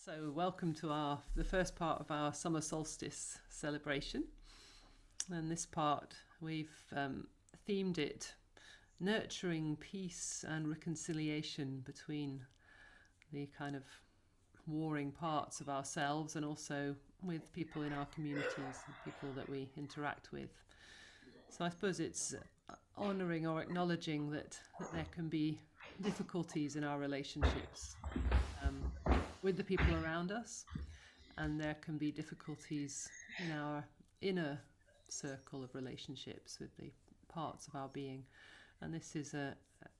So welcome to the first part of our summer solstice celebration. And this part we've themed it nurturing peace and reconciliation between the kind of warring parts of ourselves and also with people in our communities and people that we interact with. So I suppose it's honouring or acknowledging that there can be difficulties in our relationships with the people around us, and there can be difficulties in our inner circle of relationships with the parts of our being. And this is a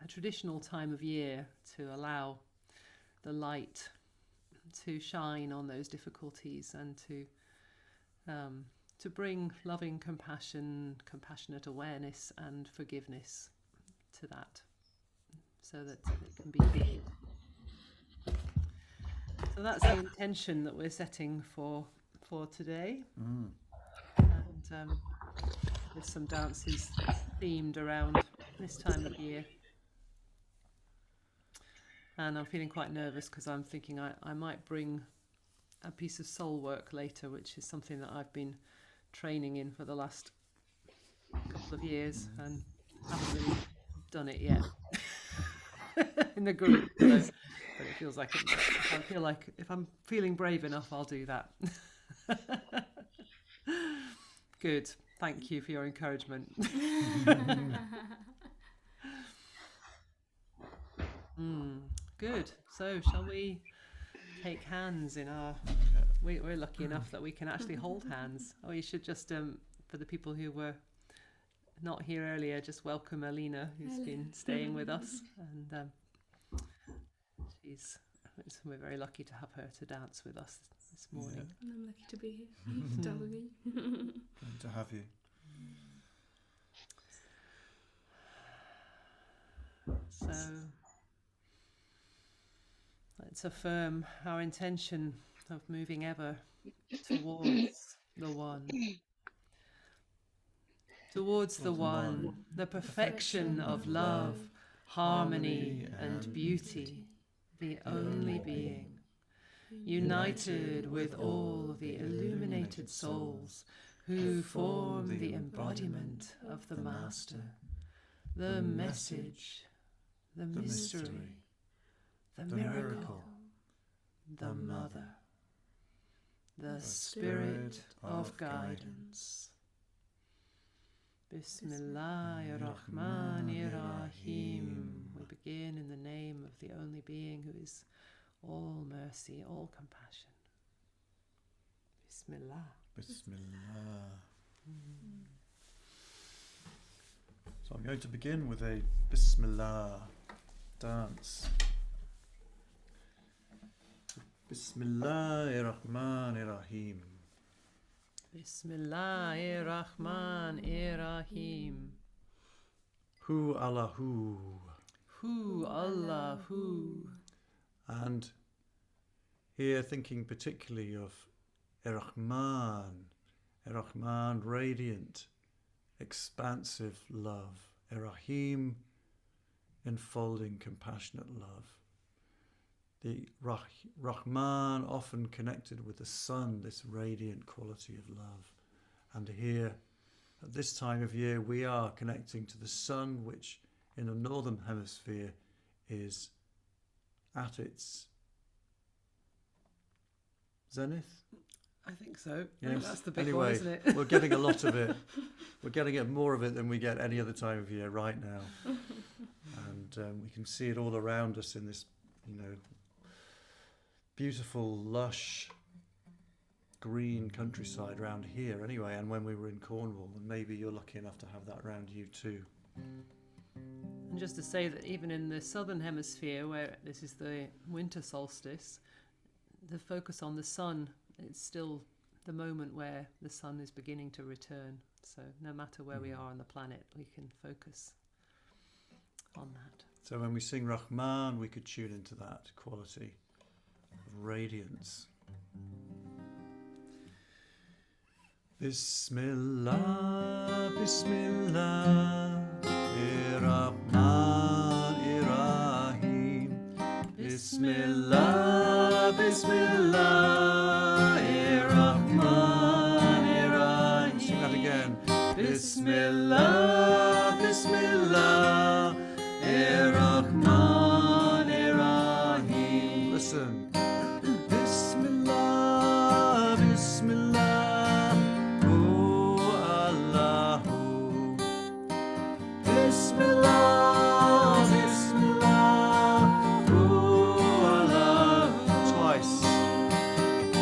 traditional time of year to allow the light to shine on those difficulties and to bring loving compassion, compassionate awareness and forgiveness to that, so that it can be healed. So that's the intention that we're setting for today. And there's some dances themed around this time of year. And I'm feeling quite nervous because I'm thinking I might bring a piece of Soulwork later, which is something that I've been training in for the last couple of years and haven't really done it yet in the group. So, but it feels like I feel like if I'm feeling brave enough, I'll do that. Good. Thank you for your encouragement. Good. So shall we take hands in our... We're lucky enough that we can actually hold hands. Oh, you should just, for the people who were not here earlier, just welcome Alina, who's been staying with us. And we're very lucky to have her to dance with us this morning. Yeah. I'm lucky to be here. Totally. Good to have you. So let's affirm our intention of moving ever towards the one. Towards the one, the perfection of love, harmony and beauty, the only being, united with all the illuminated souls who form the embodiment of the Master, the message, the mystery, the miracle, the Mother, the Spirit of guidance. Bismillahirrahmanirrahim. We begin in the name of the only being who is all mercy, all compassion. Bismillah. Bismillah. So I'm going to begin with a Bismillah dance. Bismillahirrahmanirrahim. Bismillahirrahmanirrahim. Hu Allahu. Hu Allahu. And here thinking particularly of Ar-Rahman, Ar-Rahman, radiant, expansive love, Ar-Rahim, enfolding, compassionate love. The Rahman often connected with the sun, this radiant quality of love. And here, at this time of year, we are connecting to the sun, which in the northern hemisphere is at its zenith. I think so. Yes. I think that's the big Anyway, one, isn't it? We're getting a lot of it. We're getting it more of it than we get any other time of year right now. And we can see it all around us in this, beautiful, lush, green countryside around here anyway, and when we were in Cornwall, and maybe you're lucky enough to have that around you too. And just to say that even in the southern hemisphere, where this is the winter solstice, the focus on the sun, it's still the moment where the sun is beginning to return. So no matter where we are on the planet, we can focus on that. So when we sing Rahman, we could tune into that quality of radiance. Bismillah, Bismillah, Ar-Rahman, Ar-Rahim, Bismillah, Bismillahirrahmanirrahim. Sing that again. Bismillah, Bismillahirrahmanirrahim. Listen. Bismillah, Bismillah, oh Allahu. Bismillah, Bismillah, oh Allahu. Twice.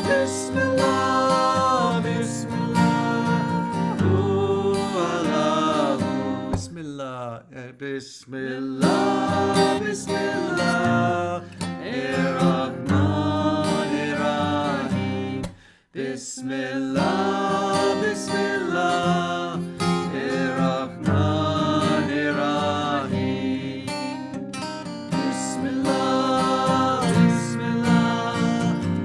Bismillah, Bismillah, oh Allahu. Bismillah, Bismillah, Bismillah, Ar-Rahmanir-Rahim. Bismillah, Bismillah, Ar-Rahmanir-Rahim. Bismillah, Bismillah,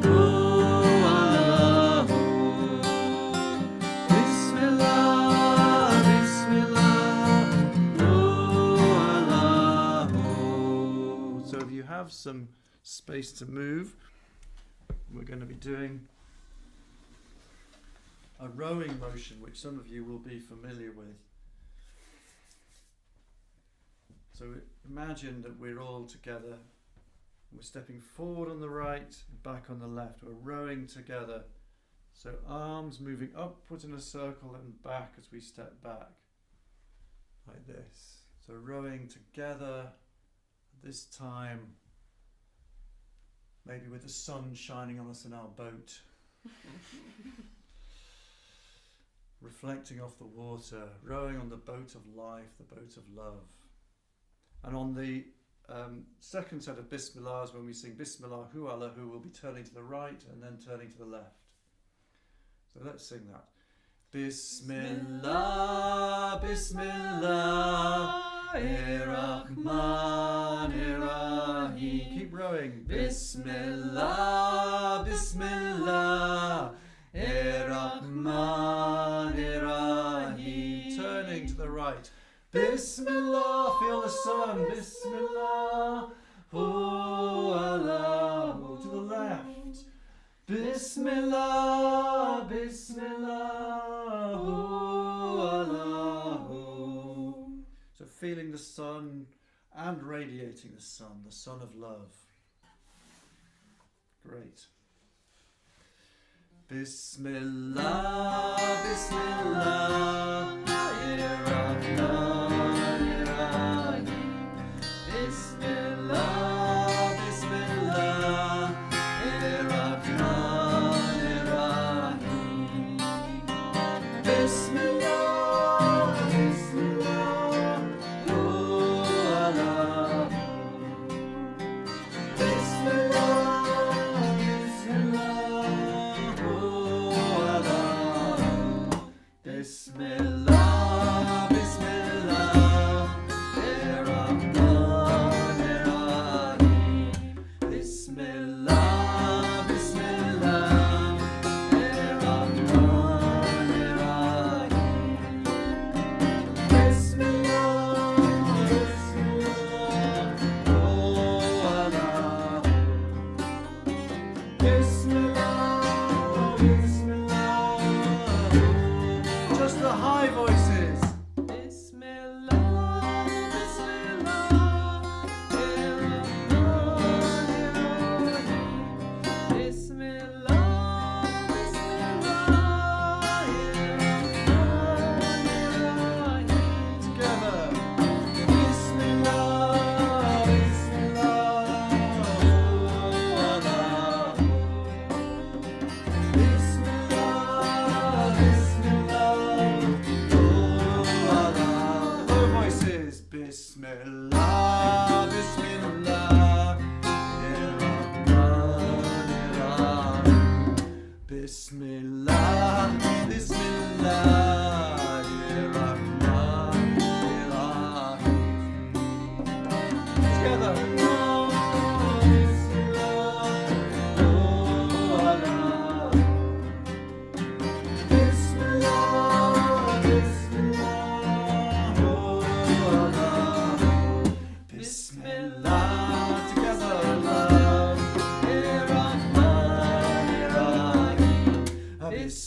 oh Allahu. Bismillah, Bismillah, oh Allahu. So if you have some space to move, we're going to be doing a rowing motion, which some of you will be familiar with. So imagine that we're all together. We're stepping forward on the right, back on the left. We're rowing together. So arms moving upwards in a circle and back as we step back, like this. So rowing together, this time maybe with the sun shining on us in our boat. Reflecting off the water, rowing on the boat of life, the boat of love. And on the second set of Bismillahs, when we sing Bismillahu Allahu, we'll be turning to the right and then turning to the left. So let's sing that. Bismillah, Bismillah, Ar-Rahmanir-Rahim. Keep rowing. Bismillah, Bismillah, Ar-Rahmanir-Rahim. Turning to the right. Bismillah, feel the sun. Bismillah, oh Allah. To the left. Bismillah, Bismillah, oh Allah. So feeling the sun and radiating the sun of love. Great. Bismillah, Bismillah, Ar-Rahmanir-Rahim. Bismillah, Bismillah, Ar-Rahmanir-Rahim. Bismillah, Bismillah, oh Allah. Bismillah, Bismillah, oh Allah. Bismillah, Bismillah.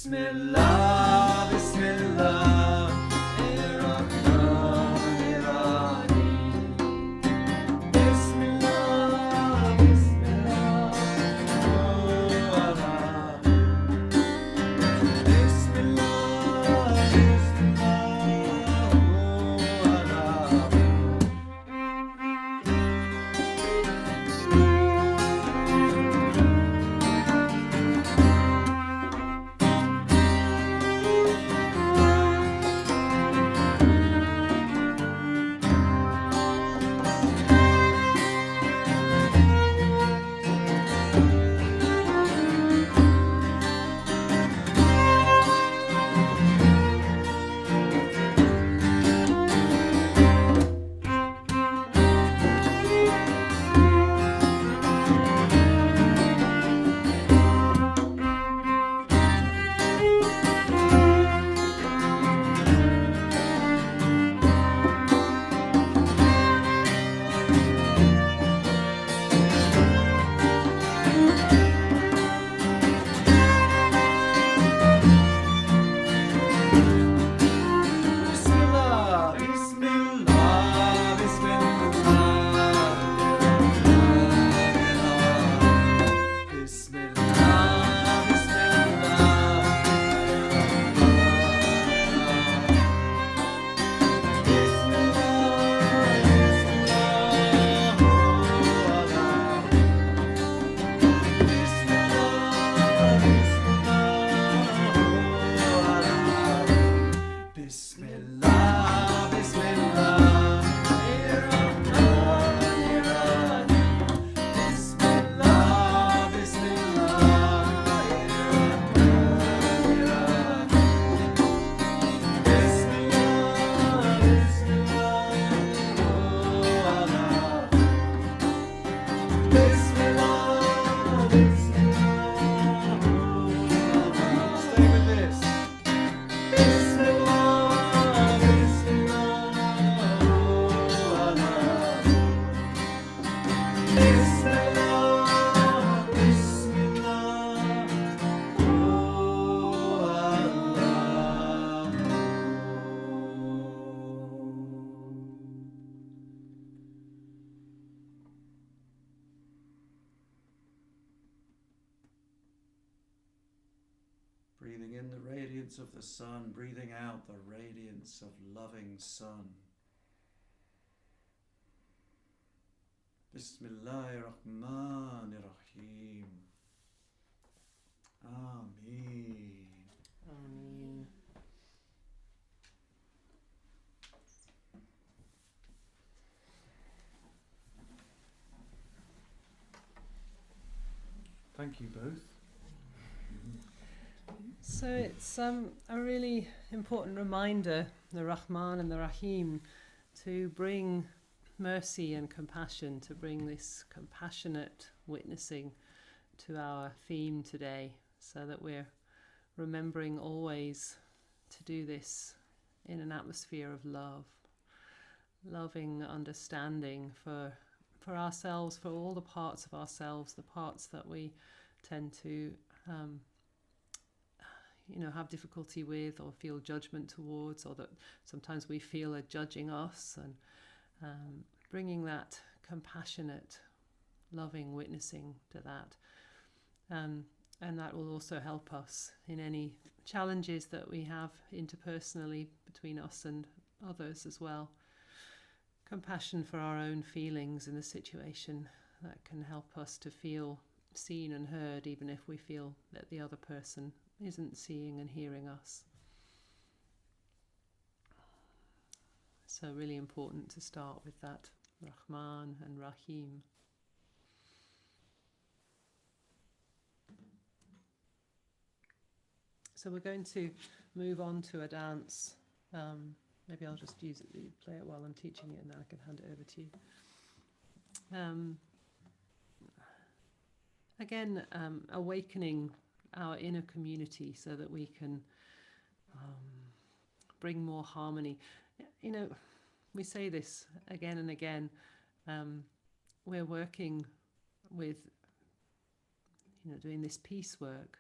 Bismillah, Bismillah, Ar-Rahman, Ar-Rahim. Bismillah, Bismillah, oh Allah. Bismillah, Bismillah, oh Allah. Bismillah, Bismillah, Bismillah, Bismillah, Bismillah, Bismillah, Ar-Rahman, Ar-Rahim. Bismillah, Bismillah, Ar-Rahman, Ar-Rahim. Bismillah, Bismillah, oh Allah. Bismillah, Bismillah, oh Allah. Stay with this. Bismillah, Bismillah, oh Allah. Bismillah, Bismillah, oh Allah. Breathing in the radiance of the sun, breathing out the radiance of loving sun. Bismillahirrahmanirrahim. Ameen. Ameen. Thank you both. So it's a really important reminder, the Rahman and the Rahim, to bring mercy and compassion, to bring this compassionate witnessing to our theme today, so that we're remembering always to do this in an atmosphere of love, loving understanding for ourselves, for all the parts of ourselves, the parts that we tend to have difficulty with or feel judgment towards, or that sometimes we feel are judging us, and bringing that compassionate, loving witnessing to that. And that will also help us in any challenges that we have interpersonally between us and others as well. Compassion for our own feelings in the situation, that can help us to feel seen and heard, even if we feel that the other person isn't seeing and hearing us. So really important to start with that Rahman and Rahim. So we're going to move on to a dance. Maybe I'll just play it while I'm teaching it, and then I can hand it over to you. Again, awakening our inner community so that we can bring more harmony. We say this again and again. We're working with, doing this peace work.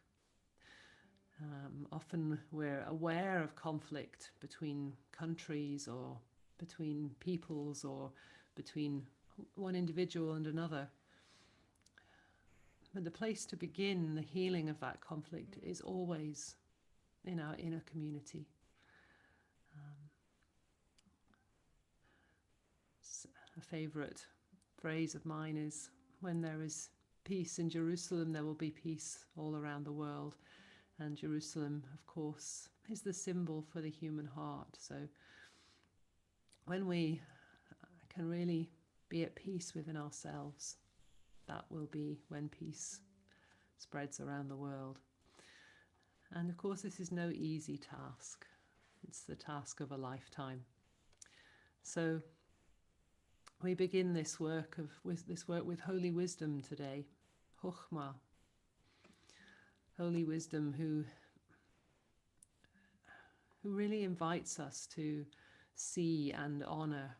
Often we're aware of conflict between countries or between peoples or between one individual and another. But the place to begin the healing of that conflict is always in our inner community. A favourite phrase of mine is, when there is peace in Jerusalem, there will be peace all around the world. And Jerusalem, of course, is the symbol for the human heart. So when we can really be at peace within ourselves, that will be when peace spreads around the world. And of course, this is no easy task. It's the task of a lifetime. So we begin this work with holy wisdom today, Chokhmah. Holy wisdom who really invites us to see and honor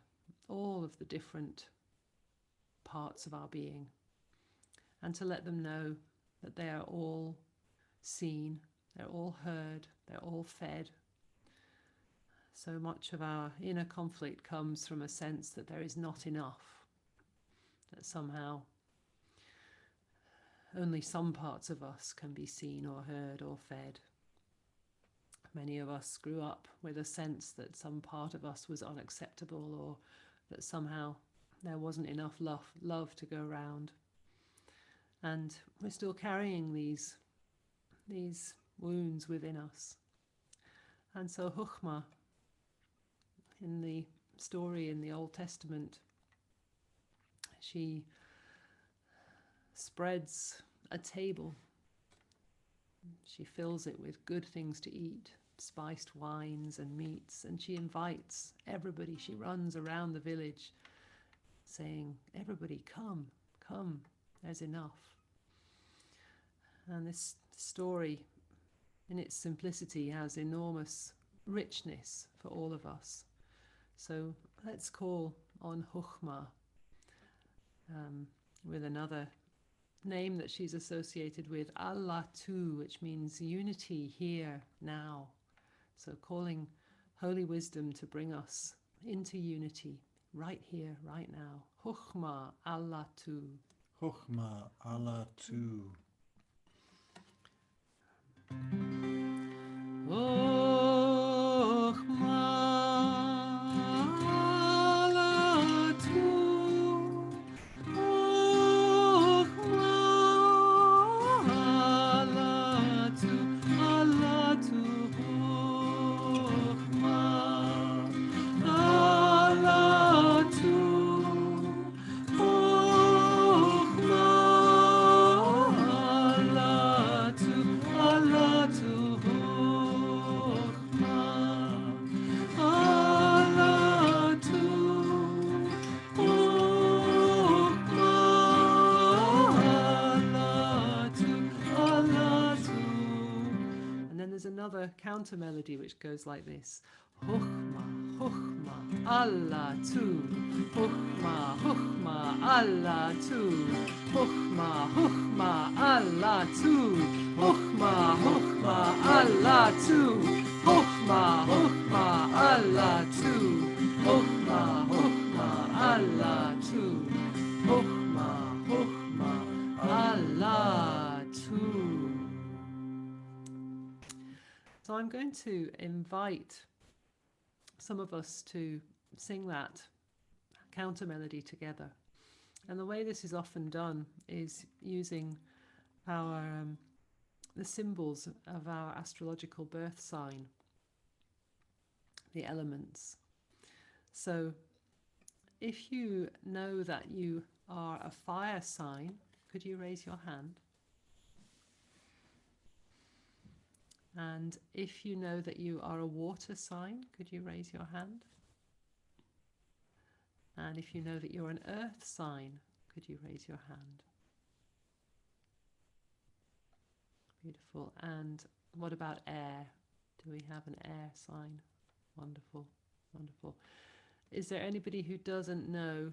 all of the different parts of our being, and to let them know that they are all seen, they're all heard, they're all fed. So much of our inner conflict comes from a sense that there is not enough, that somehow only some parts of us can be seen or heard or fed. Many of us grew up with a sense that some part of us was unacceptable, or that somehow there wasn't enough love to go around. And we're still carrying these wounds within us. And so Chokhmah, in the story in the Old Testament, she spreads a table. She fills it with good things to eat, spiced wines and meats, and she invites everybody. She runs around the village saying, everybody, come, come, there's enough. And this story, in its simplicity, has enormous richness for all of us. So let's call on Chokhmah with another name that she's associated with, Allah Tu, which means unity here, now. So calling holy wisdom to bring us into unity right here, right now. Chokhmah Allah Tu. Chokhmah Allah Tu. Another counter melody which goes like this: Chokhmah, Chokhmah, Allah Tu, Chokhmah, Chokhmah, Allah Tu, Chokhmah, Chokhmah, Allah Tu, Chokhmah, Chokhmah, Allah Tu, Chokhmah, Chokhmah, Allah Tu, Chokhmah, Chokhmah, Allah Tu, Chokhmah, Chokhmah, Allah Tu. So I'm going to invite some of us to sing that counter melody together. And the way this is often done is using our the symbols of our astrological birth sign, the elements. So if you know that you are a fire sign, could you raise your hand? And if you know that you are a water sign, could you raise your hand? And if you know that you're an earth sign, could you raise your hand? Beautiful. And what about air? Do we have an air sign? Wonderful, wonderful. Is there anybody who doesn't know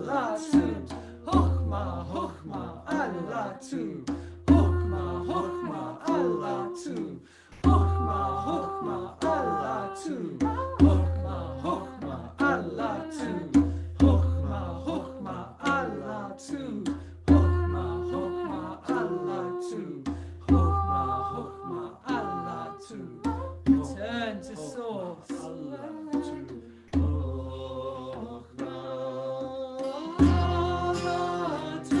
Allah tu. Hokma, hokma, Allah tu. Hokma, hokma, Allah tu. Hokma, hokma, Allah tu. Hokma, hokma, Allah tu. Hokma, hokma, Allah tu. Hokma, hokma, Allah tu. Hokma, hokma, Allah tu. Return to source. Allah tu. Hokma, Allah tu.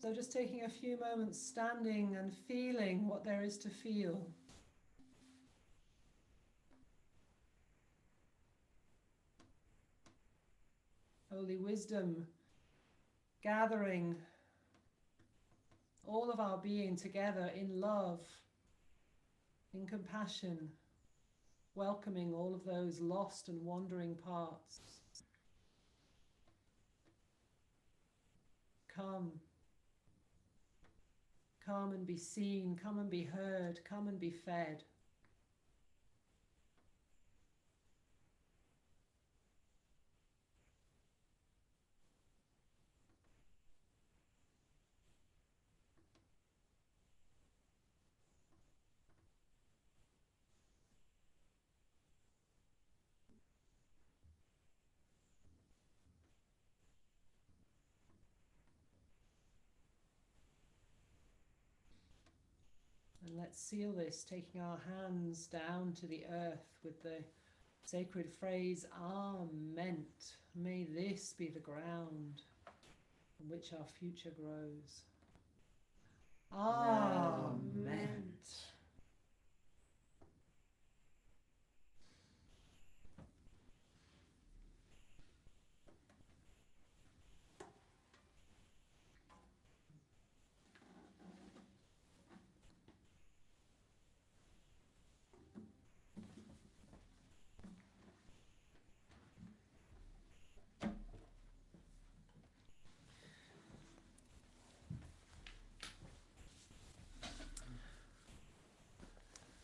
So just taking a few moments standing and feeling what there is to feel. Holy wisdom gathering all of our being together in love, in compassion, welcoming all of those lost and wandering parts. Come. Come and be seen, come and be heard, come and be fed. And let's seal this, taking our hands down to the earth with the sacred phrase, Amen. May this be the ground on which our future grows. Amen.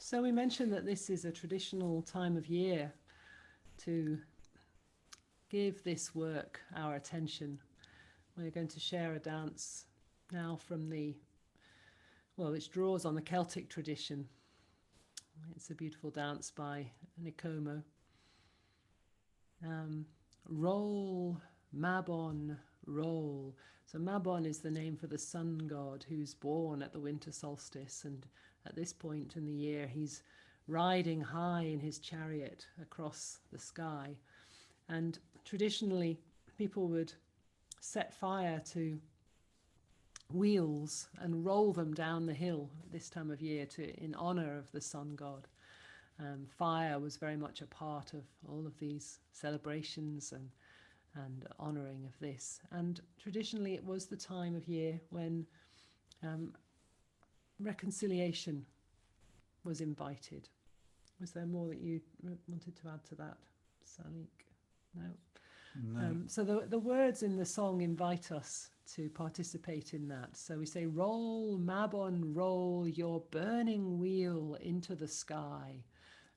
So we mentioned that this is a traditional time of year to give this work our attention. We're going to share a dance now from which draws on the Celtic tradition. It's a beautiful dance by Nikomo. Roll, Mabon, roll. So Mabon is the name for the sun god who's born at the winter solstice, and at this point in the year he's riding high in his chariot across the sky. And traditionally people would set fire to wheels and roll them down the hill at this time of year in honor of the sun god. Fire was very much a part of all of these celebrations and honouring of this. And traditionally it was the time of year when reconciliation was invited. Was there more that you wanted to add to that, Salik? No? No. So the words in the song invite us to participate in that. So we say, roll, Mabon, roll your burning wheel into the sky.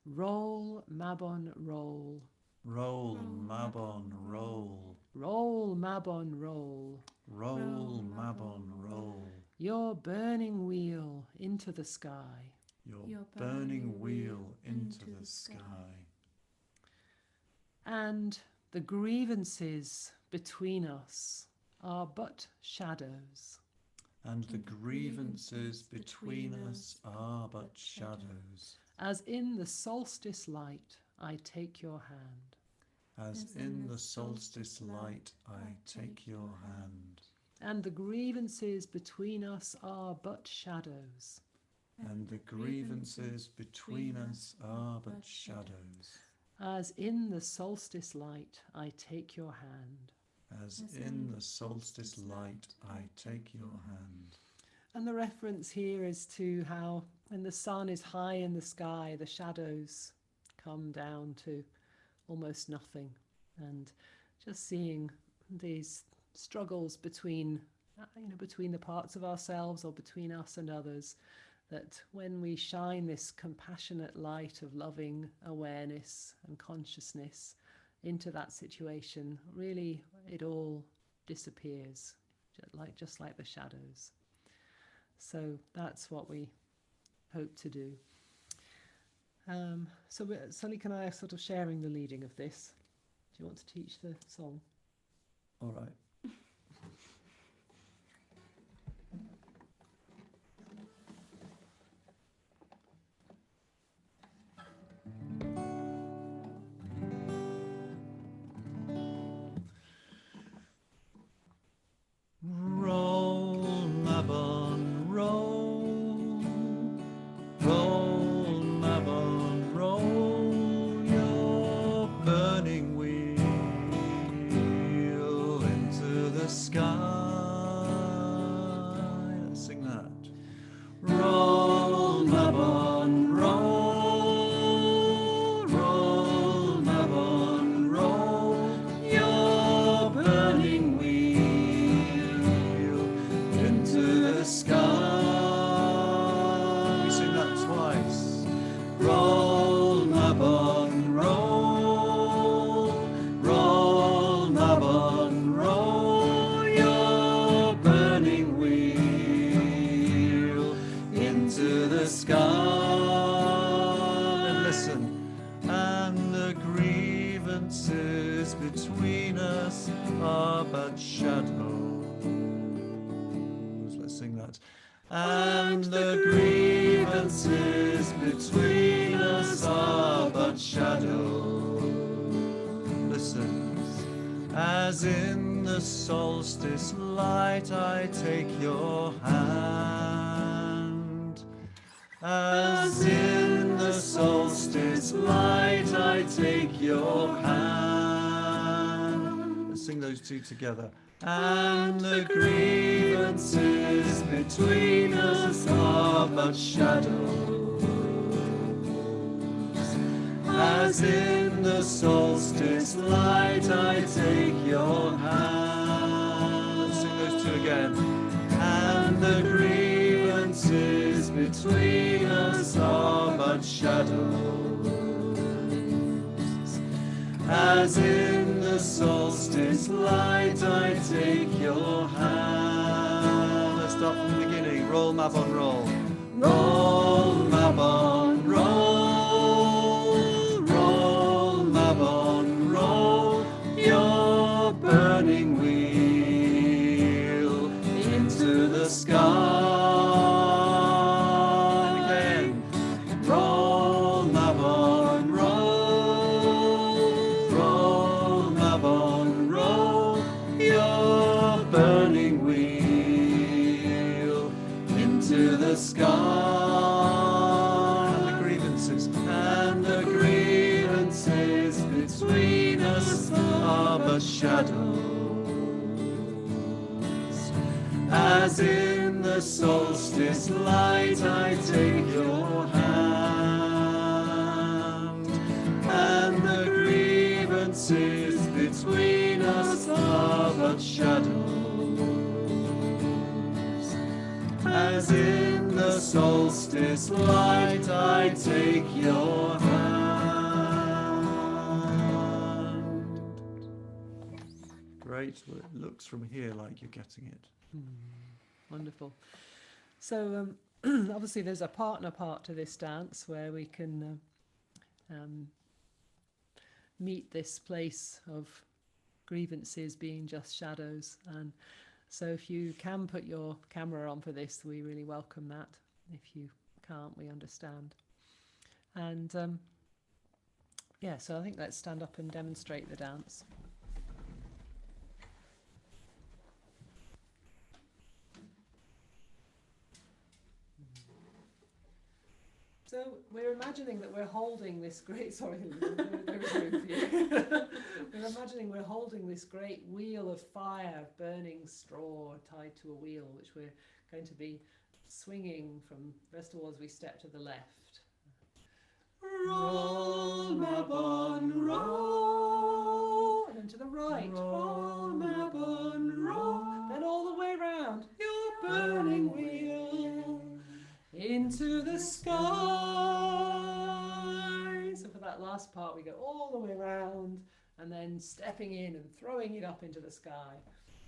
Roll, Mabon, roll. Roll, Mabon, roll. Roll, Mabon, roll. Roll, Mabon, roll. Your burning wheel into the sky. Your burning wheel into the sky. And the grievances between us are but shadows. And the grievances between us are but shadows. As in the solstice light, I take your hand. As in the solstice light, I take your hand. And the grievances between us are but shadows. And the grievances between us are but shadows. As in the solstice light, I take your hand. As in the solstice light, I take your hand. And the reference here is to how when the sun is high in the sky, the shadows come down to almost nothing. And just seeing these struggles between the parts of ourselves or between us and others, that when we shine this compassionate light of loving awareness and consciousness into that situation, really it all disappears, just like the shadows. So that's what we hope to do. So Salik and I are sort of sharing the leading of this. Do you want to teach the song? All right. Roll, Mabon, roll. Roll, Mabon, roll your burning wheel into the sky. Let's sing that. Roll, Mabon, roll. Roll, Mabon, roll your burning wheel into the sky. We sing that twice. Roll, Mabon, roll. Roll, Mabon, roll your burning wheel into the sky. And listen. And the grievances between us are but shadows. Let's sing that. And the grievances between us are but shadows. Listen. As in the solstice light I take your hand. As in the solstice light I take your hand. Let's sing those two together. And the grievances between us are but shadows. As in the solstice light I take your hand. Let's sing those two again. And the grievances between us are but shadows. As in the solstice light I take your hand. Let's start from the beginning. Roll, Mabon, roll. Roll, Mabon, roll. Roll, Mabon, roll your burning wheel into the sky. And again. Roll, Mabon, roll. Roll, Mabon, roll your burning wheel into the sky. And the grievances. And but shadows. As in the solstice light I take your hand, and the grievances between us are but shadows. As in the solstice light I take your hand. Great. Well, it looks from here like you're getting it. Wonderful. So obviously there's a partner part to this dance where we can meet this place of grievances being just shadows. And so if you can put your camera on for this, we really welcome that. If you can't, we understand. And yeah, so I think let's stand up and demonstrate the dance. So we're imagining that we're holding this great, sorry, there is room for you. We're imagining we're holding this great wheel of fire, burning straw tied to a wheel, which we're going to be swinging from, first of all, as we step to the left. Roll, Mabon, roll. And then to the right. Roll, Mabon, roll. Then all the way round. Your burning wheel into the sky. So for that last part we go all the way around and then stepping in and throwing it up into the sky,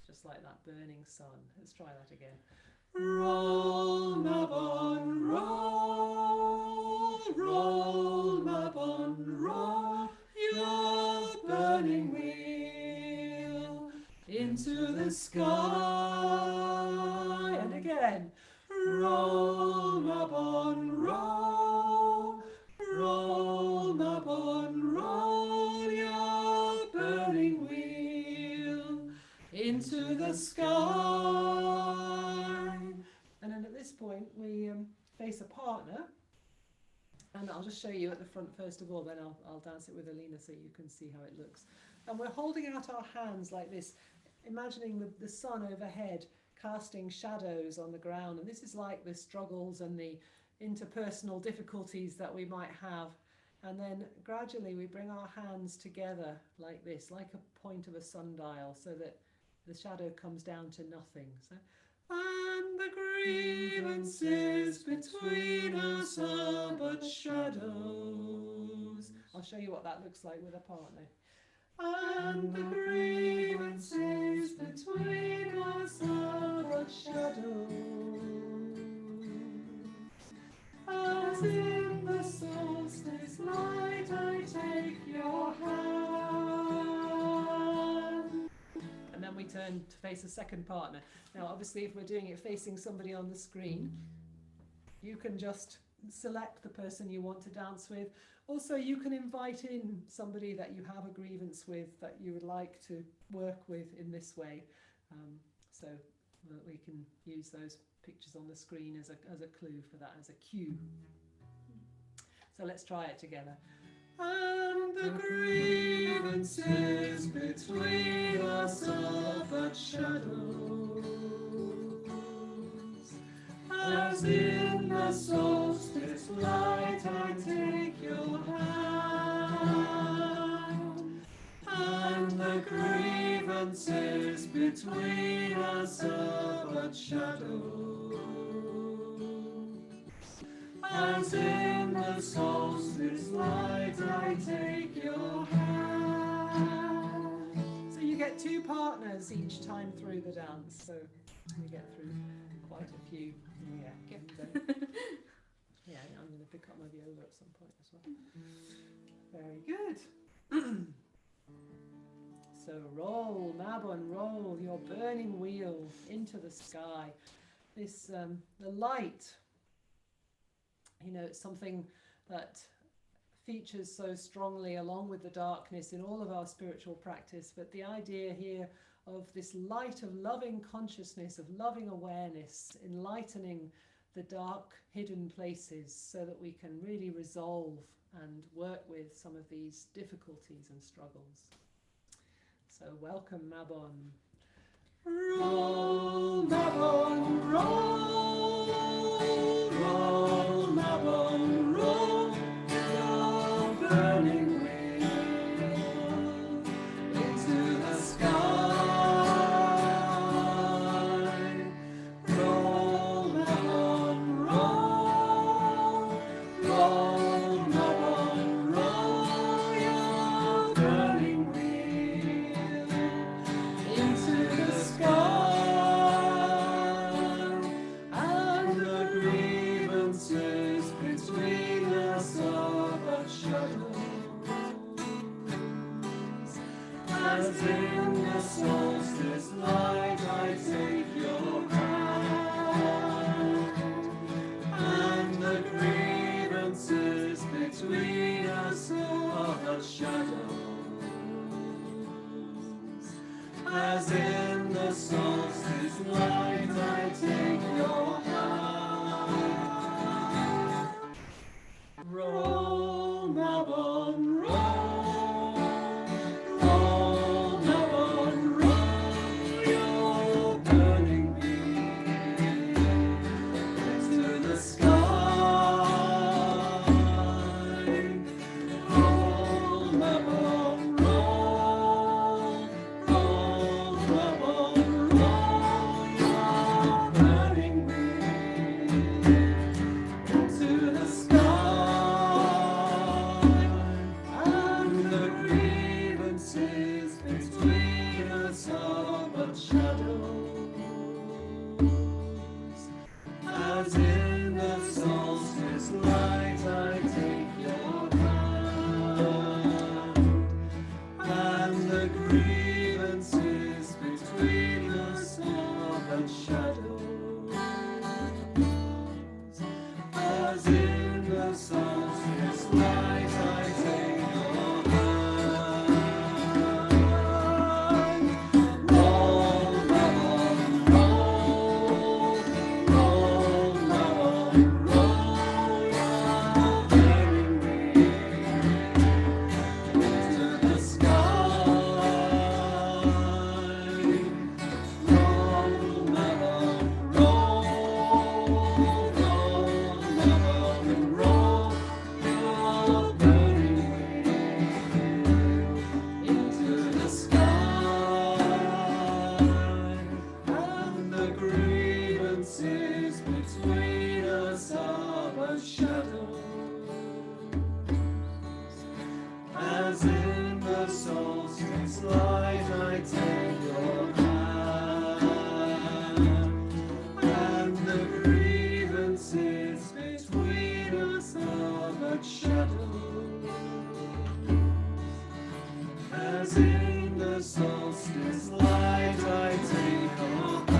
just like that burning sun. Let's try that again. Roll, Mabon, roll, roll, Mabon, roll, your burning wheel into the sky. And again. Roll, Mabon, roll, roll, Mabon, roll, your burning wheel into the sky. And then at this point we face a partner, and I'll just show you at the front first of all, then I'll dance it with Alina so you can see how it looks. And we're holding out our hands like this, imagining the sun overhead casting shadows on the ground, and this is like the struggles and the interpersonal difficulties that we might have, and then gradually we bring our hands together like this, like a point of a sundial, so that the shadow comes down to nothing. So, and the grievances between us are but shadows. I'll show you what that looks like with a partner. And the grievances between us are but shadows. As in the solstice light I take your hand. And then we turn to face a second partner. Now obviously if we're doing it facing somebody on the screen, you can just select the person you want to dance with. Also, you can invite in somebody that you have a grievance with that you would like to work with in this way, so that we can use those pictures on the screen as a clue for that, as a cue. So let's try it together. And the grievances between us are but shadows, as in the solstice light I take your hand, and the grievances between us are but shadows, as in the solstice light I take your hand. So you get two partners each time through the dance, so you get through quite a few. Yeah, get them. Yeah, I'm going to pick up my viola at some point as well. Very good. So roll, Mabon, roll your burning wheel into the sky. This, the light, you know, it's something that features so strongly along with the darkness in all of our spiritual practice, but the idea here of this light of loving consciousness, of loving awareness, enlightening the dark hidden places so that we can really resolve and work with some of these difficulties and struggles. So welcome, Mabon. Roll, Mabon, roll, roll, Mabon, roll, your burning wheel into the sky. Roll, Mabon, roll, roll, Mabon, roll, your burning wheel into the sky, and the grievances between us are but shadows, as in the solstice light I take your hand, and the grievances between us are but shadows, as in the solstice light I take your hand. Roll, Mabon, roll, roll, Mabon, roll, your burning wheel into the sky. Roll, Mabon, roll, roll, Mabon, roll, your burning wheel into the sky, and the grievances between us are but shadows, as in the solstice light I take your hand, and the grievances between us are but shadows, as in the solstice light I take your hand. Roll, Mabon, roll, roll, Mabon, roll, your burning wheel into the sky. Roll, Mabon, roll, roll, Mabon, roll, your burning wheel into the sky, and the grievances between us are but shadows, as in the solstice light I take your hand, and the grievances between us are but shadows, as in the solstice light I take your hand.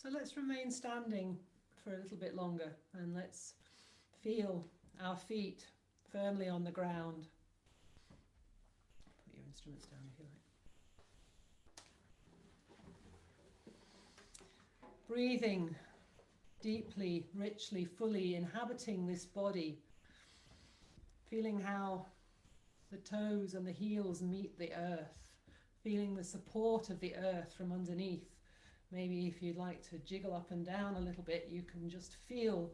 So let's remain standing for a little bit longer, and let's feel our feet firmly on the ground. Put your instruments down if you like. Breathing deeply, richly, fully, inhabiting this body, feeling how the toes and the heels meet the earth, feeling the support of the earth from underneath. Maybe if you'd like to jiggle up and down a little bit, you can just feel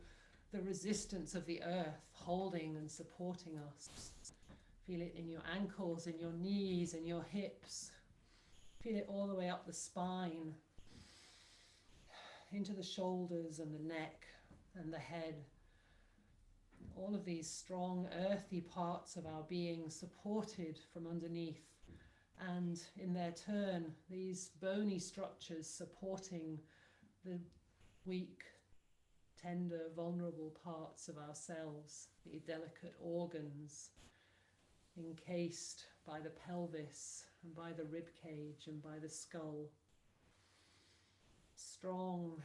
the resistance of the earth holding and supporting us. Feel it in your ankles, in your knees, in your hips. Feel it all the way up the spine, into the shoulders and the neck and the head. All of these strong, earthy parts of our being supported from underneath, and in their turn, these bony structures supporting the weak, tender, vulnerable parts of ourselves, the delicate organs encased by the pelvis and by the rib cage and by the skull. Strong,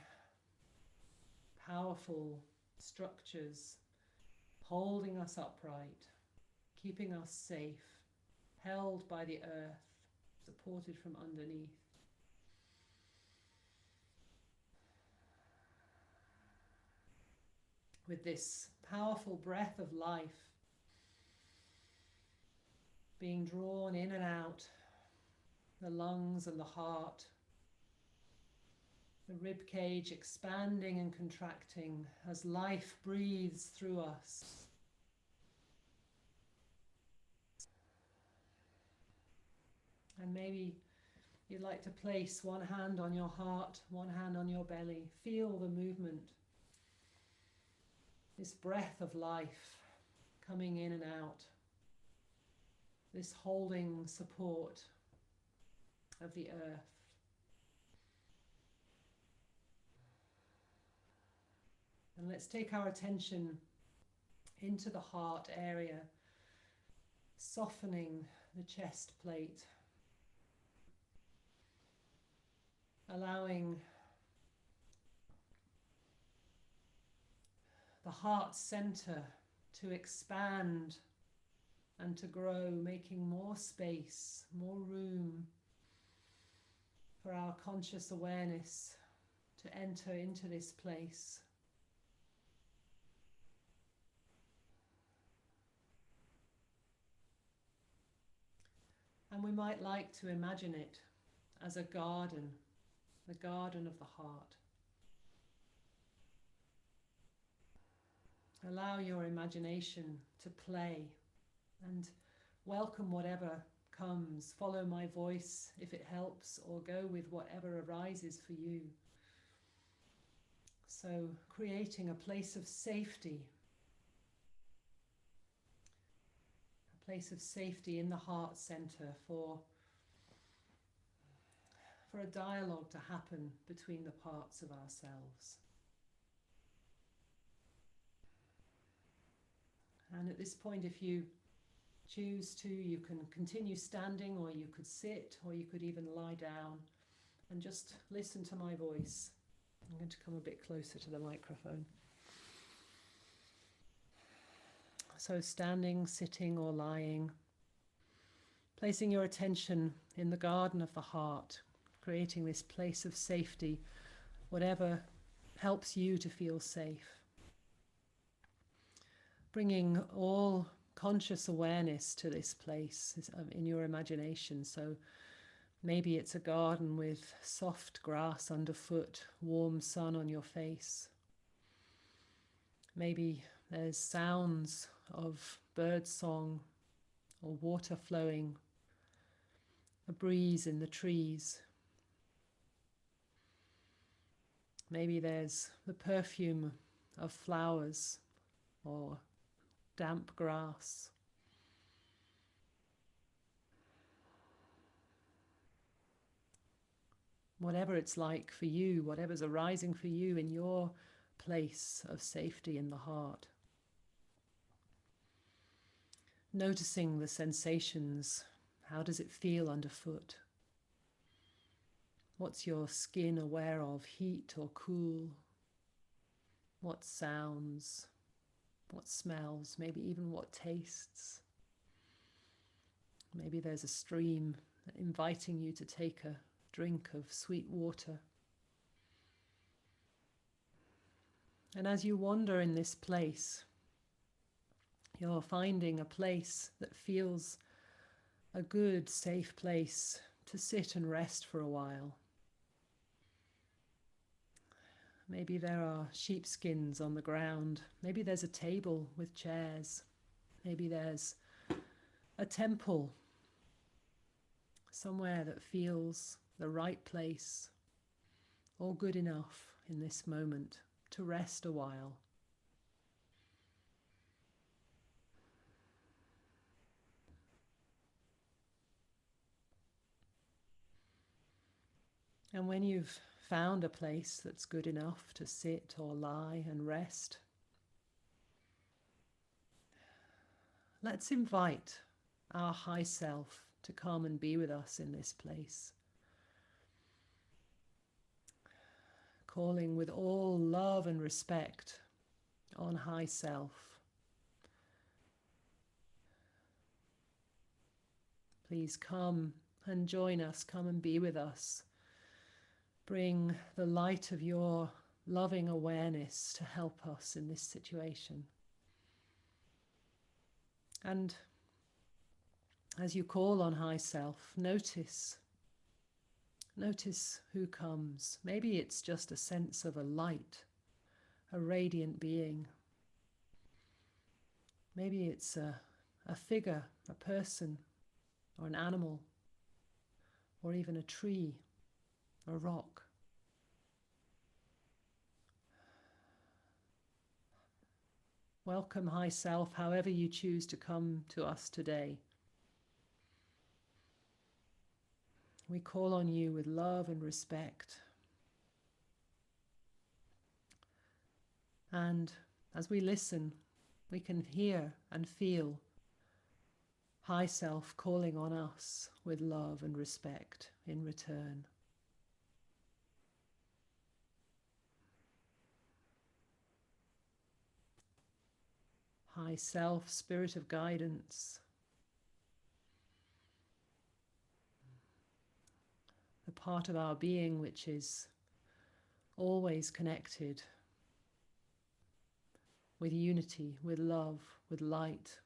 powerful structures holding us upright, keeping us safe, held by the earth, supported from underneath. With this powerful breath of life being drawn in and out, the lungs and the heart, the rib cage expanding and contracting as life breathes through us. And maybe you'd like to place one hand on your heart, one hand on your belly. Feel the movement. This breath of life coming in and out. This holding support of the earth. And let's take our attention into the heart area, softening the chest plate. Allowing the heart center to expand and to grow, making more space, more room for our conscious awareness to enter into this place. And we might like to imagine it as a garden, the garden of the heart. Allow your imagination to play and welcome whatever comes. Follow my voice if it helps, or go with whatever arises for you. So creating a place of safety, in the heart center for a dialogue to happen between the parts of ourselves. And at this point, if you choose to, you can continue standing, or you could sit, or you could even lie down and just listen to my voice. I'm going to come a bit closer to the microphone. So standing, sitting, or lying, placing your attention in the garden of the heart, creating this place of safety, whatever helps you to feel safe. Bringing all conscious awareness to this place in your imagination. So maybe it's a garden with soft grass underfoot, warm sun on your face. Maybe there's sounds of bird song or water flowing, a breeze in the trees. Maybe there's the perfume of flowers or damp grass. Whatever it's like for you, whatever's arising for you in your place of safety in the heart. Noticing the sensations. How does it feel underfoot? What's your skin aware of, heat or cool? What sounds? What smells? Maybe even what tastes? Maybe there's a stream inviting you to take a drink of sweet water. And as you wander in this place, you're finding a place that feels a good, safe place to sit and rest for a while. Maybe there are sheepskins on the ground. Maybe there's a table with chairs. Maybe there's a temple, somewhere that feels the right place or good enough in this moment to rest a while. And when you've found a place that's good enough to sit or lie and rest, let's invite our high self to come and be with us in this place. Calling with all love and respect on high self. Please come and join us, come and be with us. Bring the light of your loving awareness to help us in this situation. And as you call on high self, notice who comes. Maybe it's just a sense of a light, a radiant being. Maybe it's a figure, a person, or an animal, or even a tree, a rock. Welcome, high self, however you choose to come to us today. We call on you with love and respect. And as we listen, we can hear and feel high self calling on us with love and respect in return. High self, spirit of guidance, the part of our being which is always connected with unity, with love, with light,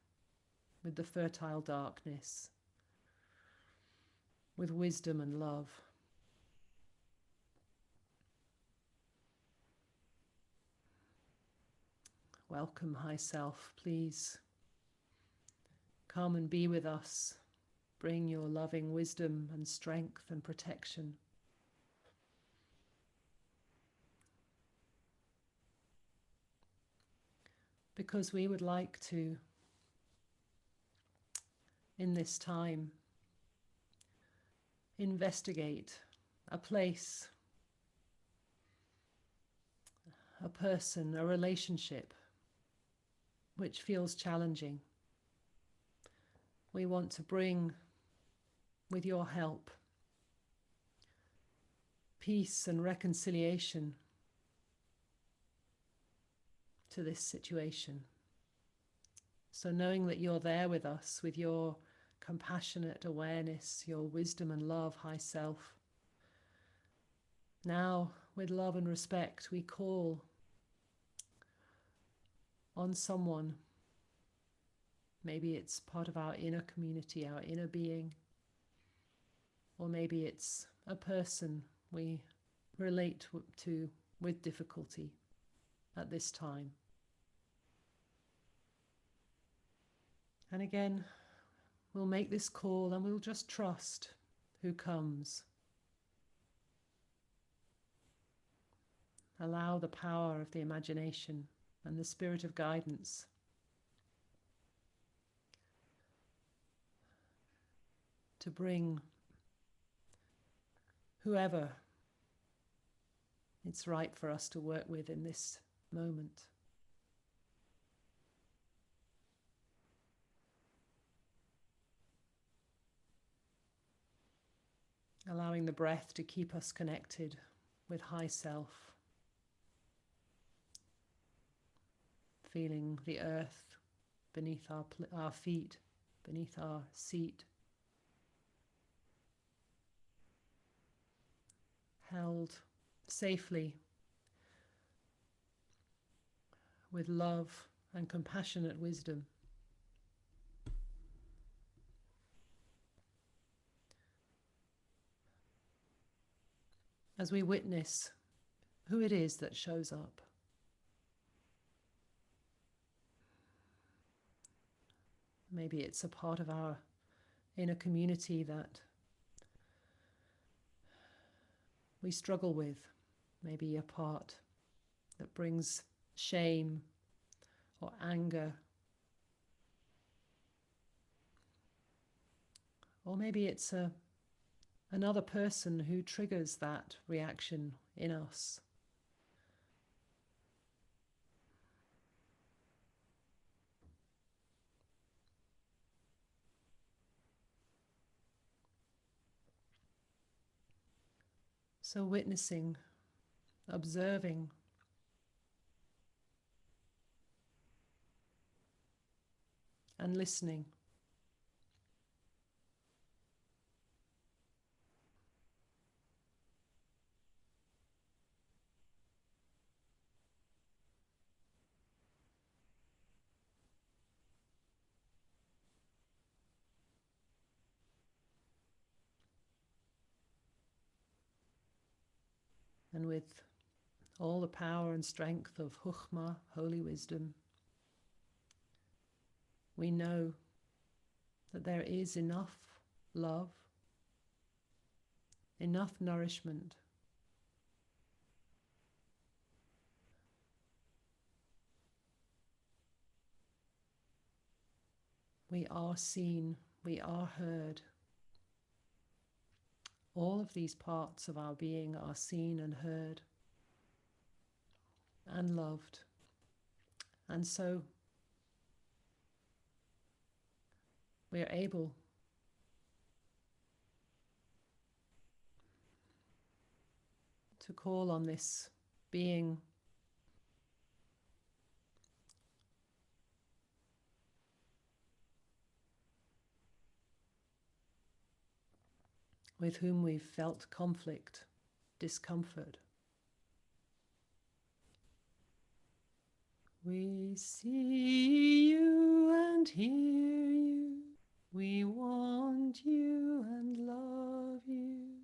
with the fertile darkness, with wisdom and love. Welcome, high self, please come and be with us. Bring your loving wisdom and strength and protection. Because we would like to, in this time, investigate a place, a person, a relationship which feels challenging. We want to bring, with your help, peace and reconciliation to this situation. So knowing that you're there with us, with your compassionate awareness, your wisdom and love, high self, now with love and respect we call on someone. Maybe it's part of our inner community, our inner being, or maybe it's a person we relate to with difficulty at this time. And again, we'll make this call and we'll just trust who comes. Allow the power of the imagination and the spirit of guidance to bring whoever it's right for us to work with in this moment. allowing the breath to keep us connected with high self, feeling the earth beneath our feet, beneath our seat, held safely with love and compassionate wisdom. As we witness who it is that shows up. Maybe it's a part of our inner community that we struggle with. Maybe a part that brings shame or anger. Or maybe it's another person who triggers that reaction in us. So witnessing, observing, and listening. And with all the power and strength of Chukhmah, holy wisdom, we know that there is enough love, enough nourishment, we are seen, we are heard. All of these parts of our being are seen and heard and loved. And so we are able to call on this being with whom we've felt conflict, discomfort. We see you and hear you. We want you and love you.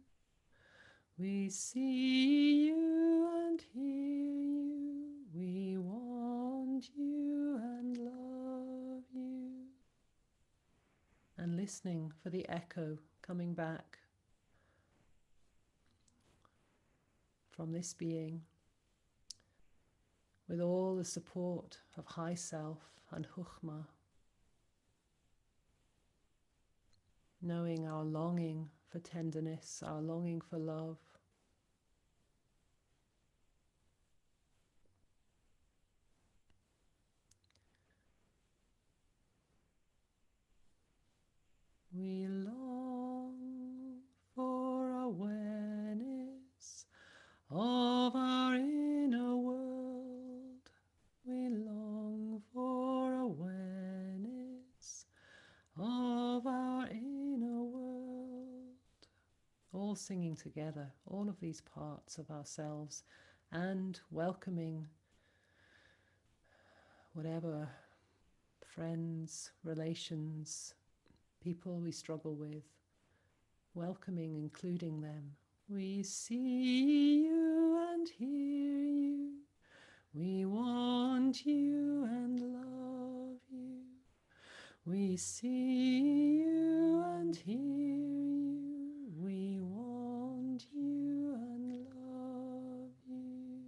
We see you and hear you. We want you and love you. And listening for the echo coming back from this being, with all the support of high self and Chukhmah, knowing our longing for tenderness, our longing for love. We long for awareness of our inner world. We long for awareness of our inner world. All singing together, all of these parts of ourselves, and welcoming whatever friends, relations, people we struggle with, welcoming, including them. We see you and hear you. We want you and love you. We see you and hear you. We want you and love you.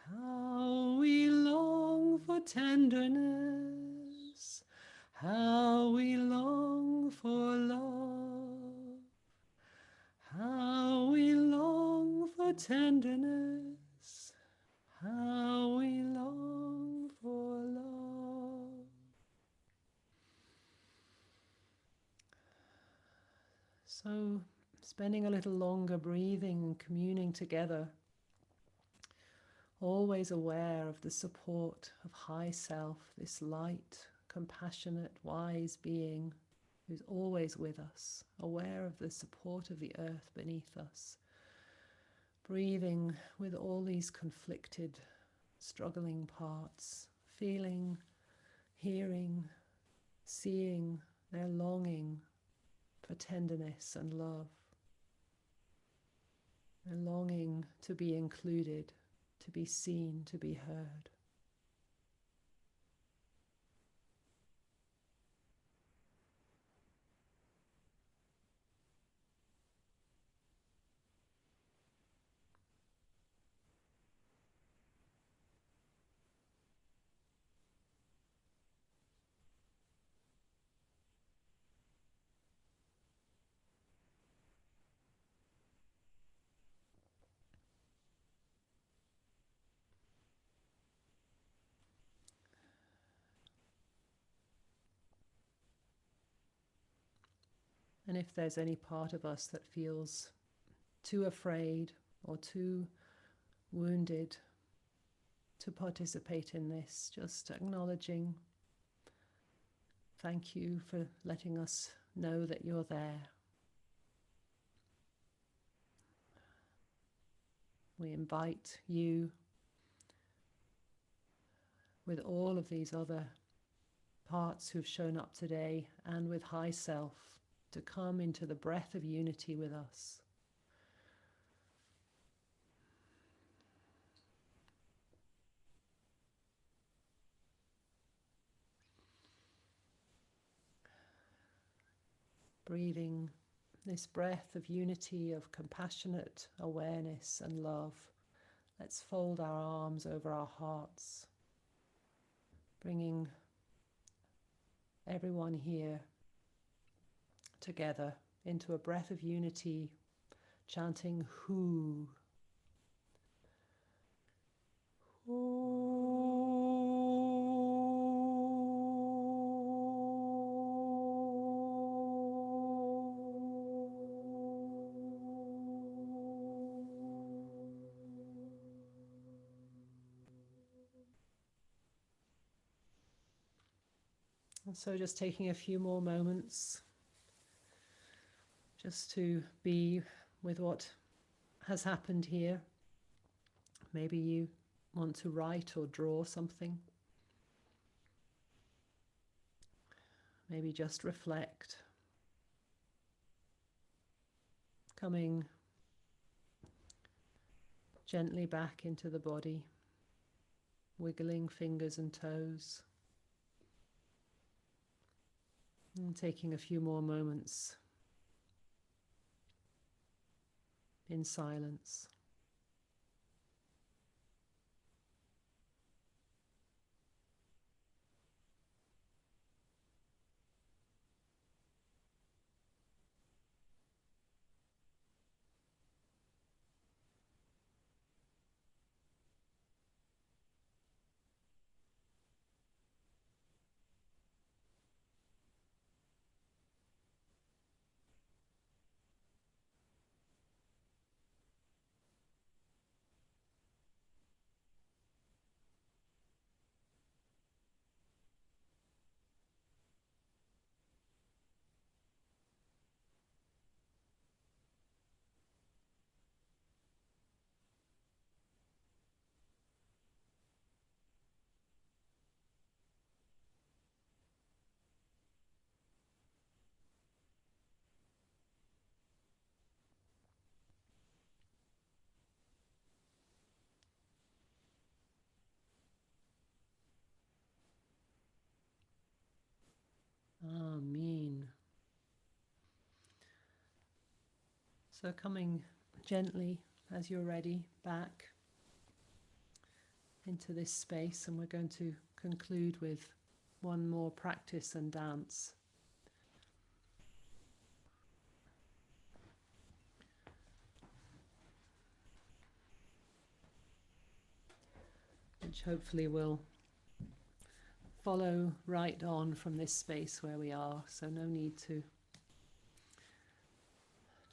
How we long for tenderness. How we long for love. How we long for tenderness. How we long for love. So, spending a little longer breathing and communing together, always aware of the support of High Self, this light, compassionate, wise being who's always with us, aware of the support of the earth beneath us, breathing with all these conflicted, struggling parts, feeling, hearing, seeing their longing for tenderness and love, their longing to be included, to be seen, to be heard. And if there's any part of us that feels too afraid or too wounded to participate in this, just acknowledging, thank you for letting us know that you're there. We invite you, with all of these other parts who've shown up today and with High Self, to come into the breath of unity with us. Breathing this breath of unity, of compassionate awareness and love. Let's fold our arms over our hearts, bringing everyone here together into a breath of unity, chanting Hu. And so just taking a few more moments just to be with what has happened here. Maybe you want to write or draw something. Maybe just reflect. Coming gently back into the body, wiggling fingers and toes. And taking a few more moments in silence. Amen. So coming gently, as you're ready, back into this space, and we're going to conclude with one more practice and dance. Which hopefully will follow right on from this space where we are, so no need to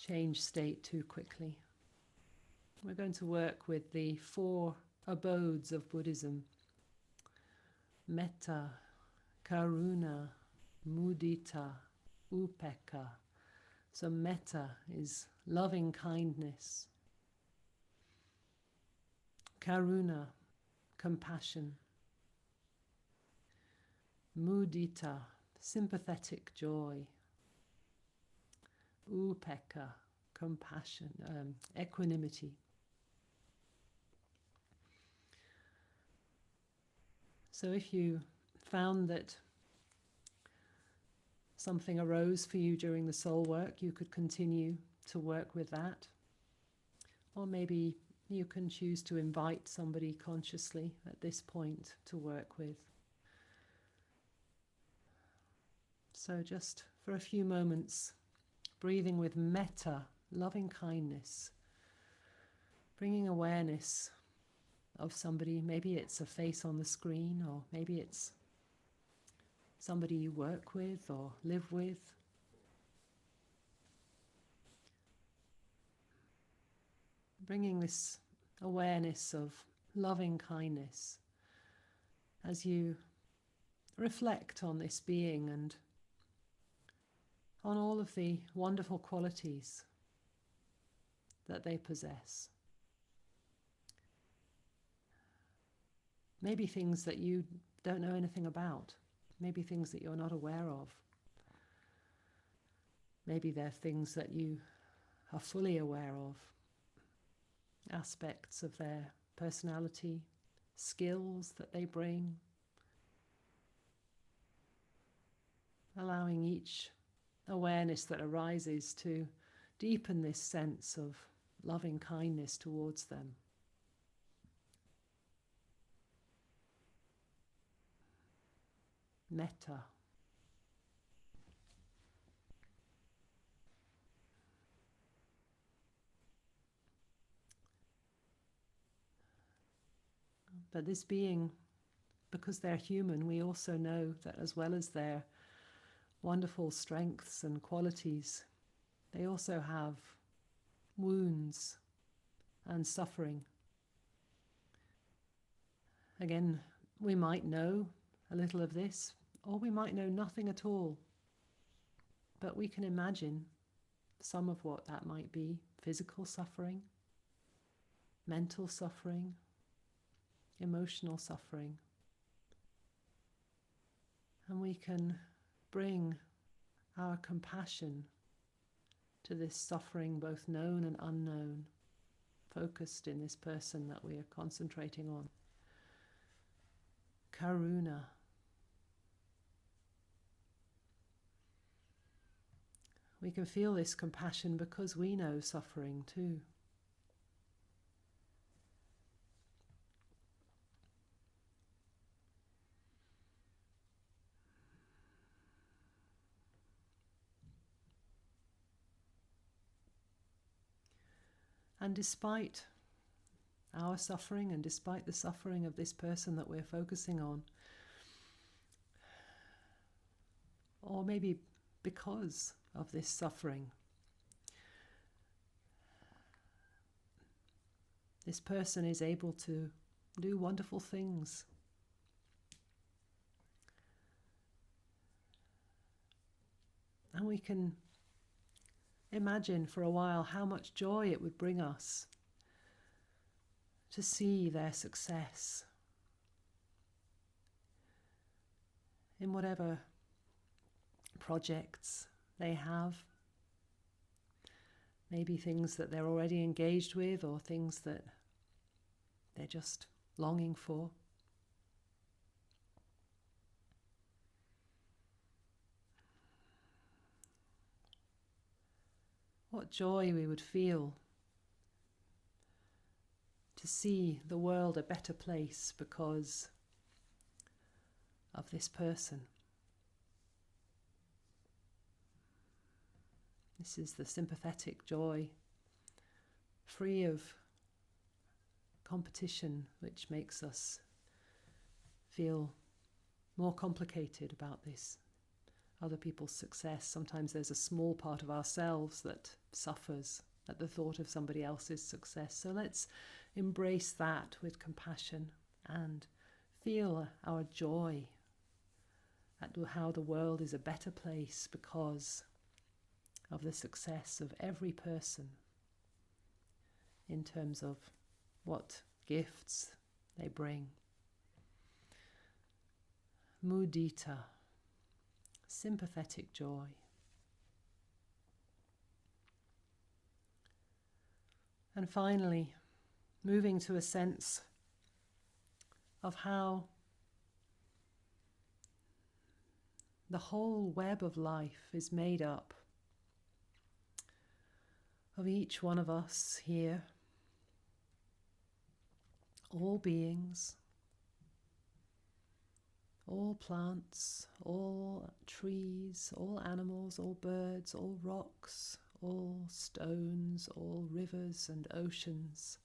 change state too quickly. We're going to work with the 4 abodes of Buddhism: metta, karuna, mudita, upekkha. So metta is loving kindness, karuna, compassion, mudita, sympathetic joy, upekkha, compassion, equanimity. So if you found that something arose for you during the soul work, you could continue to work with that. Or maybe you can choose to invite somebody consciously at this point to work with. So just for a few moments, breathing with metta, loving kindness, bringing awareness of somebody. Maybe it's a face on the screen, or maybe it's somebody you work with or live with. Bringing this awareness of loving kindness as you reflect on this being and on all of the wonderful qualities that they possess. Maybe things that you don't know anything about. Maybe things that you're not aware of. Maybe they're things that you are fully aware of. Aspects of their personality, skills that they bring. Allowing each awareness that arises to deepen this sense of loving kindness towards them. Metta. But this being, because they're human, we also know that as well as their wonderful strengths and qualities, they also have wounds and suffering. Again, we might know a little of this, or we might know nothing at all. But we can imagine some of what that might be: physical suffering, mental suffering, emotional suffering. And we can bring our compassion to this suffering, both known and unknown, focused in this person that we are concentrating on. Karuna. We can feel this compassion because we know suffering too. And despite our suffering and despite the suffering of this person that we're focusing on, or maybe because of this suffering, this person is able to do wonderful things. And we can imagine for a while how much joy it would bring us to see their success in whatever projects they have. Maybe things that they're already engaged with, or things that they're just longing for. What joy we would feel to see the world a better place because of this person. This is the sympathetic joy, free of competition, which makes us feel more complicated about this other people's success. Sometimes there's a small part of ourselves that suffers at the thought of somebody else's success. So let's embrace that with compassion and feel our joy at how the world is a better place because of the success of every person in terms of what gifts they bring. Mudita, sympathetic joy. And finally, moving to a sense of how the whole web of life is made up of each one of us here, all beings, all plants, all trees, all animals, all birds, all rocks, all stones, all rivers and oceans,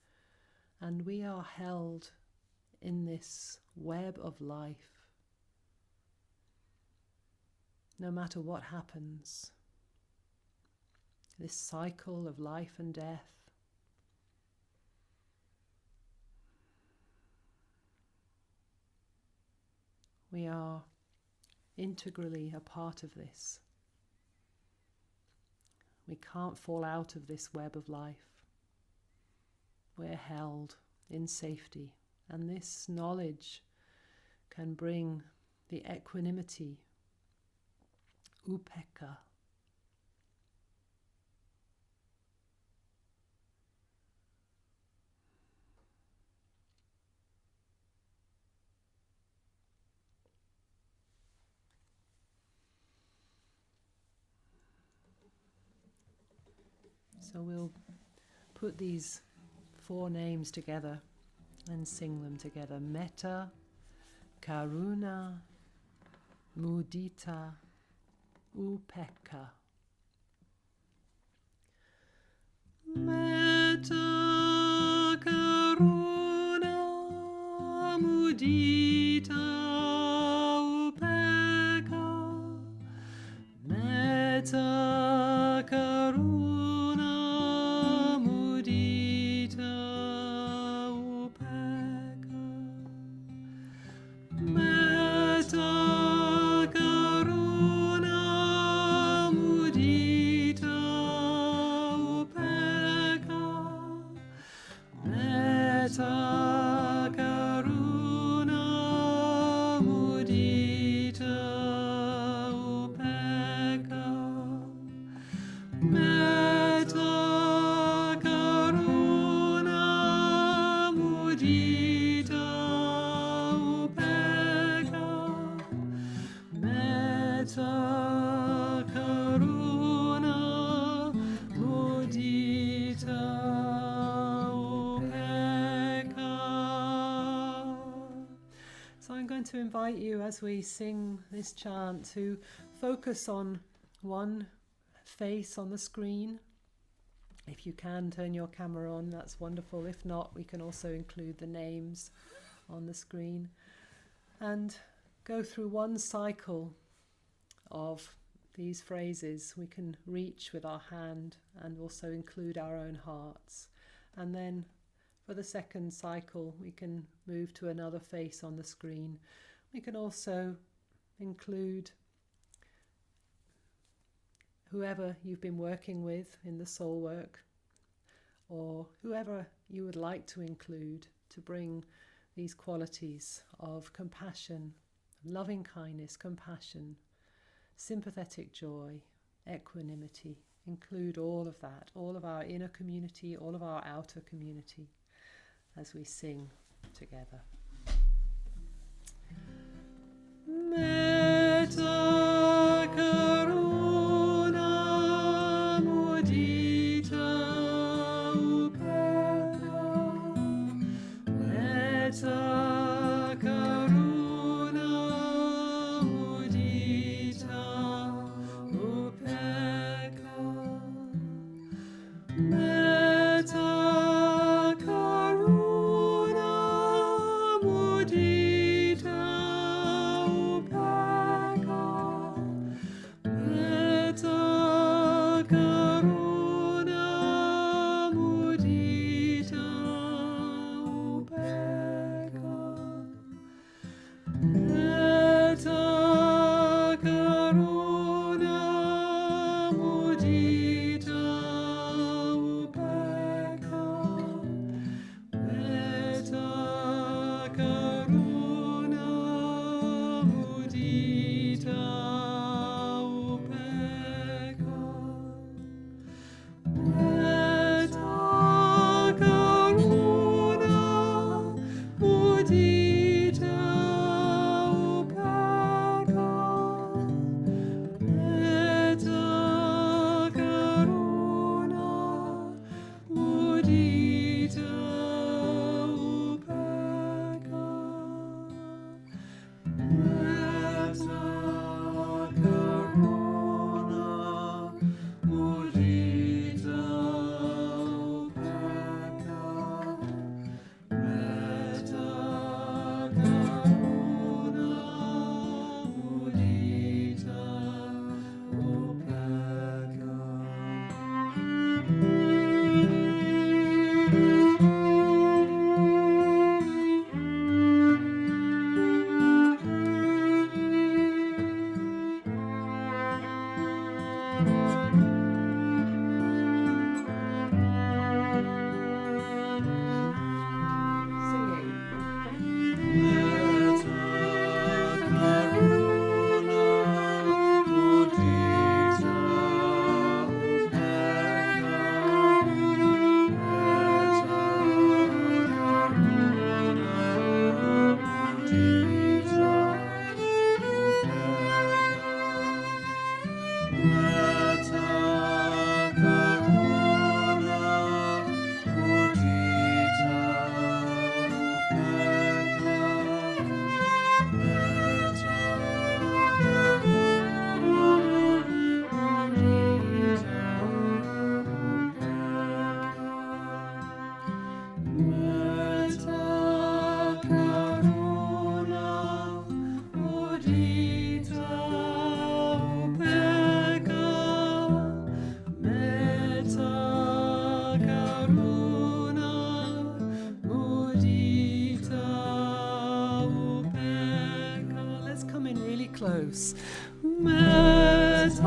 and we are held in this web of life. No matter what happens, this cycle of life and death, we are integrally a part of this. We can't fall out of this web of life. We're held in safety, and this knowledge can bring the equanimity, upekkha. So we'll put these 4 names together and sing them together. Metta, Karuna, Mudita, Upekkha. Metta, Karuna, Mudita, Upekkha. Metta, Karuna, To invite you as we sing this chant to focus on one face on the screen. If you can turn your camera on, that's wonderful. If not, we can also include the names on the screen and go through one cycle of these phrases. We can reach with our hand and also include our own hearts, and then for the second cycle, we can move to another face on the screen. We can also include whoever you've been working with in the soul work, or whoever you would like to include to bring these qualities of compassion, loving kindness, compassion, sympathetic joy, equanimity. Include all of that, all of our inner community, all of our outer community, as we sing together. Metta, Karuna, Mudita, Upekkha. Metta, Karuna, Mudita, Upekkha. Metta, Karuna, in really close. Metta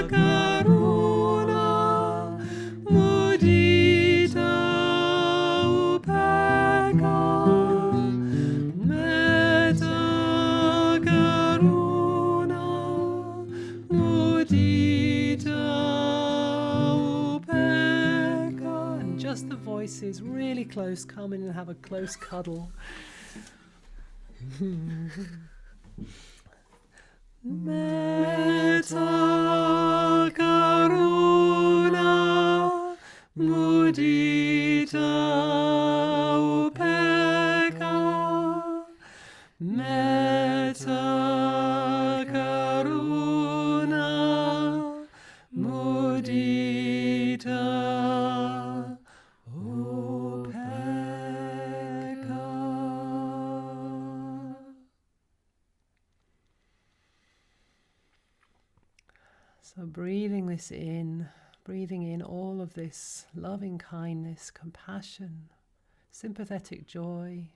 karuna mudita upeka. Metta karuna mudita upeka. And just the voices really close. Come in and have a close cuddle. Metta karuna mudita upeka. Metta karuna mudita upeka. So breathing this in, breathing in all of this loving kindness, compassion, sympathetic joy,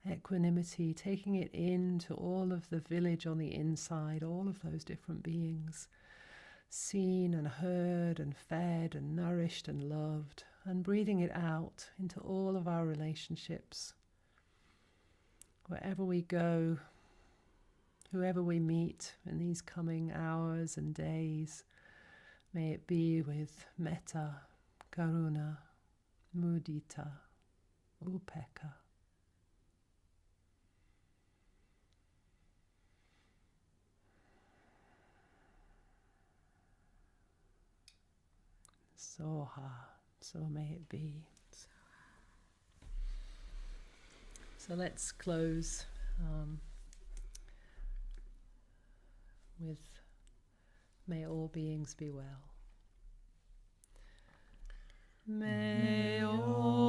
equanimity, taking it into all of the village on the inside, all of those different beings, seen and heard and fed and nourished and loved, and breathing it out into all of our relationships. Wherever we go, whoever we meet in these coming hours and days, may it be with metta, karuna, mudita, upeka. Soha, so may it be. So let's close with may all beings be well. May all